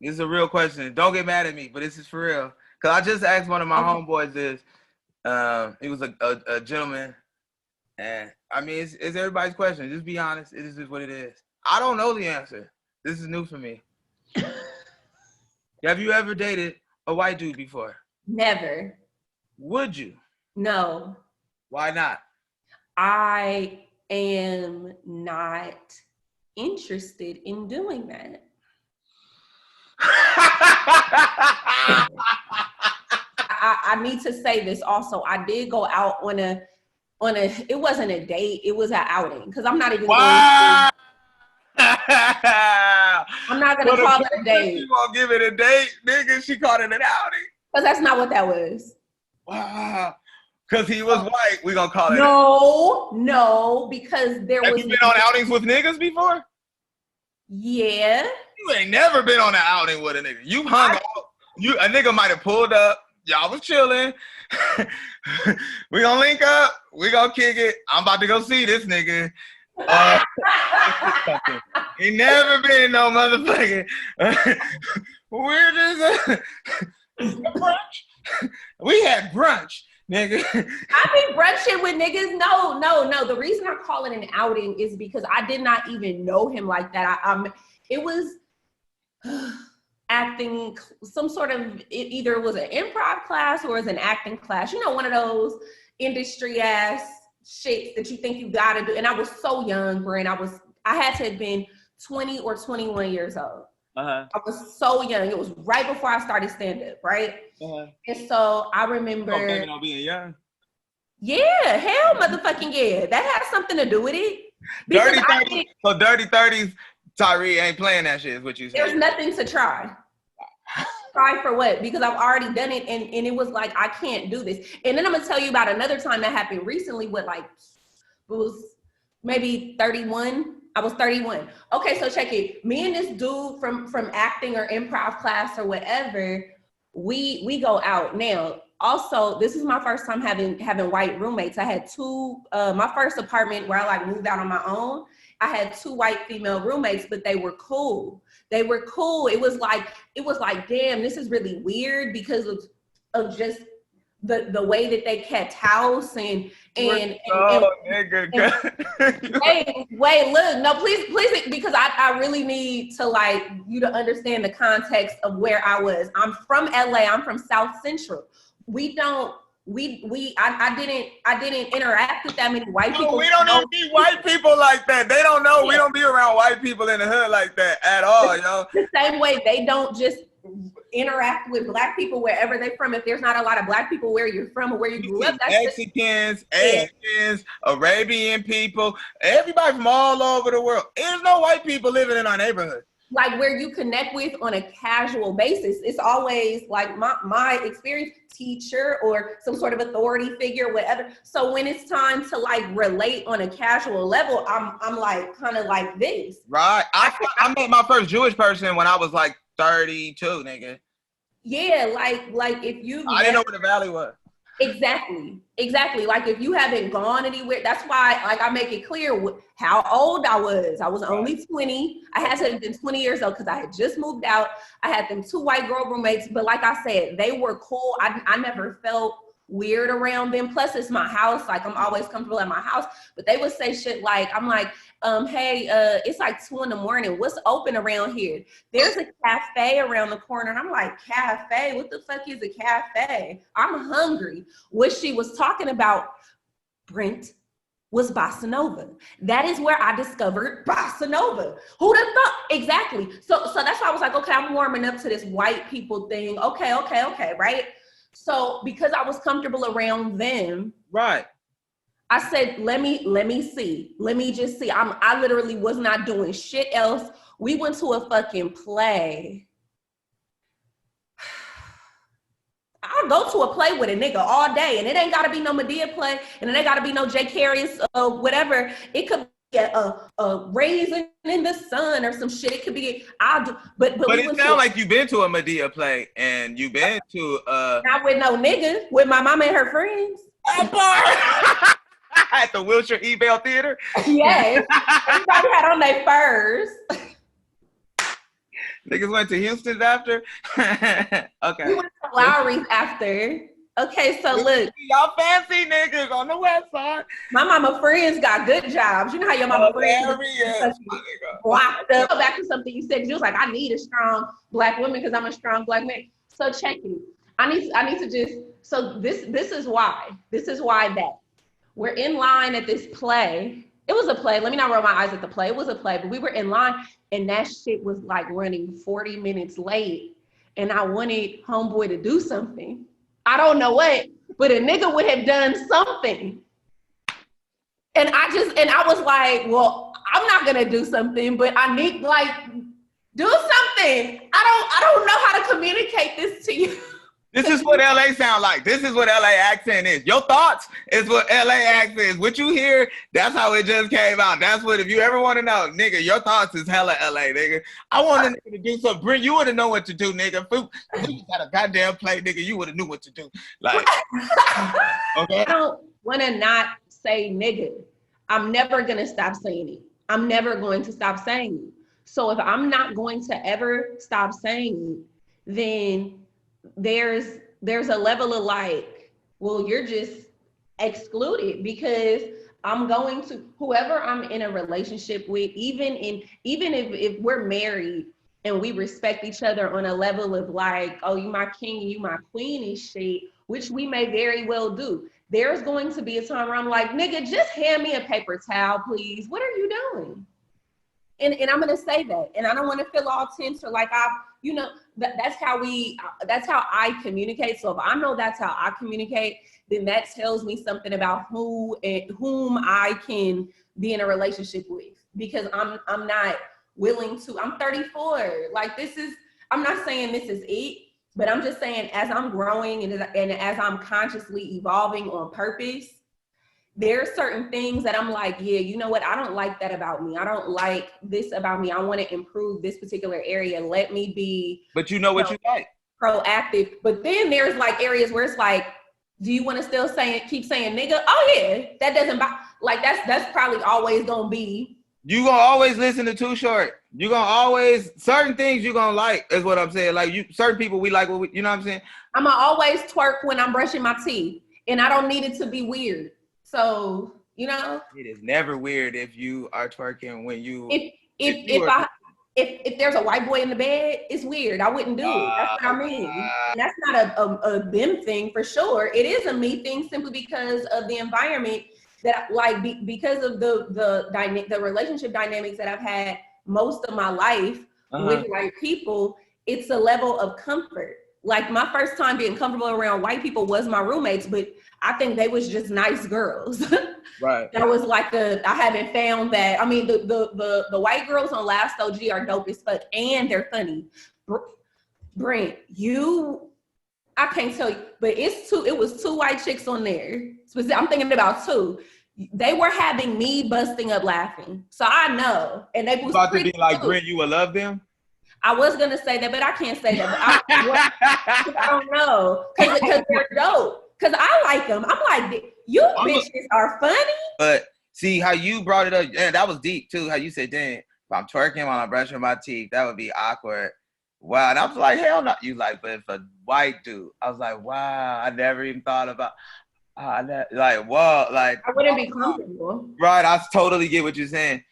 This is a real question. Don't get mad at me, but this is for real. Cause I just asked one of my homeboys this. He was a gentleman, and I mean, it's everybody's question. Just be honest. It is just what it is. I don't know the answer. This is new for me. Have you ever dated a white dude before? Never. Would you? No. Why not? I am not interested in doing that. I need to say this also. I did go out on a it wasn't a date, it was an outing. Because I'm not even wow. I'm not gonna call it a date. You gonna give it a date, nigga? She called it an outing. Because that's not what that was. Wow. Because he was white, we gonna call it. No, because there was. Have you been on outings with niggas before? Yeah. You ain't never been on an outing with a nigga. You hung out. A nigga might have pulled up. Y'all was chilling. We gonna link up. We gonna kick it. I'm about to go see this nigga. He never been no motherfucking. We're just brunch. We had brunch, nigga. I be brunching with niggas. No. The reason I call it an outing is because I did not even know him like that. It was acting, some sort of, either it was an improv class or it was an acting class. You know, one of those industry ass shits that you think you gotta do. And I was so young, Brent. I had to have been 20 or 21 years old. I was so young. It was right before I started stand-up, right? And so I remember. Oh, baby, not being young. Yeah, hell motherfucking yeah. That has something to do with it. Dirty 30s. So Dirty 30s, Tyree ain't playing that shit is what you said. There's nothing to try. Try for what? Because I've already done it, and it was like, I can't do this. And then I'm gonna tell you about another time that happened recently with it was maybe 31. I was 31. Okay, so check it. Me and this dude from acting or improv class or whatever, we go out. Now, also, this is my first time having white roommates. I had two, my first apartment where I moved out on my own, I had two white female roommates, but they were cool. It was like, damn, this is really weird because of just the way that they kept house and wait, look, no, please, because I really need to you to understand the context of where I was. I'm from LA. I'm from South Central. I didn't interact with that many white people. We don't even meet white people like that. They don't know. Yeah. We don't be around white people in the hood like that at all, yo. The same way they don't just interact with black people wherever they're from. If there's not a lot of black people where you're from or where you grew up, that's Mexicans, Asians, Arabian people, everybody from all over the world. There's no white people living in our neighborhood. Like where you connect with on a casual basis. It's always like my experience, teacher or some sort of authority figure, whatever. So when it's time to relate on a casual level, I'm kind of like this. Right. I met my first Jewish person when I was 32, nigga. Yeah, like if you I didn't know where the valley was. Exactly. Like if you haven't gone anywhere, that's why I make it clear how old I was. I was only 20. I had to have been 20 years old because I had just moved out. I had them two white girl roommates, but like I said, they were cool. I never felt weird around them. Plus it's my house. I'm always comfortable at my house, but they would say shit hey, it's 2 a.m. What's open around here? There's a cafe around the corner. And I'm like, cafe? What the fuck is a cafe? I'm hungry. What she was talking about, Brent, was bossa nova. That is where I discovered bossa nova. Who the fuck? Exactly. So that's why I was like, okay, I'm warming up to this white people thing. Okay, right? So because I was comfortable around them, right? I said, let me see. Let me just see. I literally was not doing shit else. We went to a fucking play. I'll go to a play with a nigga all day, and it ain't gotta be no Medea play, and it ain't gotta be no J. Carey's whatever. It could be a Raisin in the Sun or some shit. It could be but it sounds like you've been to a Medea play, and you've been to not with no nigga, with my mama and her friends. At the Wilshire Ebell Theater? Yes. Everybody had on their furs. Niggas went to Houston after. Okay. We went to Lowry's after. Okay, so look. Y'all fancy niggas on the west side. My mama friends got good jobs. You know how your mama friends blocked up. Go back to something you said. You was like, I need a strong black woman because I'm a strong black man. So check it. I need to just, so this is why. This is why that. We're in line at this play. It was a play. Let me not roll my eyes at the play. It was a play, but we were in line and that shit was like running 40 minutes late. And I wanted homeboy to do something. I don't know what, but a nigga would have done something. And I was like, well, I'm not gonna do something, but I need like, do something. I don't know how to communicate this to you. This is what LA sound like. This is what LA accent is. Your thoughts is what LA accent is. What you hear, that's how it just came out. That's what, if you ever want to know, nigga, your thoughts is hella LA, nigga. I want a nigga to do something. Brent, you would have known what to do, nigga. If we had a goddamn play, nigga, you would have knew what to do. Like, okay. I don't want to not say nigga. I'm never going to stop saying it. I'm never going to stop saying it. So if I'm not going to ever stop saying it, then there's a level of like, well, you're just excluded because I'm going to, whoever I'm in a relationship with, even if we're married and we respect each other on a level of like, oh, you my king and you my queen and shit, which we may very well do. There's going to be a time where I'm like, nigga, just hand me a paper towel, please. What are you doing? And I'm gonna say that, and I don't want to feel all tense or like that's how I communicate. So if I know that's how I communicate, then that tells me something about who and whom I can be in a relationship with. Because I'm not willing to. I'm 34. Like I'm not saying this is it, but I'm just saying as I'm growing and as I'm consciously evolving on purpose. There are certain things that I'm like, yeah, you know what? I don't like that about me. I don't like this about me. I want to improve this particular area. Let me be. But you know what you like. Proactive. But then there's like areas where it's like, do you want to still keep saying nigga? Oh yeah, that doesn't like that's probably always gonna be. You gonna always listen to Too Short. You gonna always certain things you gonna like is what I'm saying. Like certain people we like what we, you know what I'm saying. I'm gonna always twerk when I'm brushing my teeth, and I don't need it to be weird. So, you know, it is never weird if you are twerking when you. If there's a white boy in the bed, it's weird. I wouldn't do it. That's what I mean. And that's not a them thing for sure. It is a me thing simply because of the environment that like because of the relationship dynamics that I've had most of my life with white people. It's a level of comfort. Like my first time being comfortable around white people was my roommates, but I think they was just nice girls. Right. That was like I haven't found that. I mean, the white girls on Last OG are dope as fuck and they're funny. Brent, I can't tell you, but it was two white chicks on there. I'm thinking about two. They were having me busting up laughing. So I know. And they was about to be like, Brent, you will love them? I was gonna say that, but I can't say that. But I don't know because they're dope. Because I like them. I'm like, you bitches are funny. But see how you brought it up, and that was deep too. How you said, "Dang, if I'm twerking while I'm brushing my teeth, that would be awkward." Wow, and I was like, "Hell no!" You like, but if a white dude, I was like, "Wow, I never even thought about." Like, whoa, like I wouldn't be comfortable. Right, I totally get what you're saying.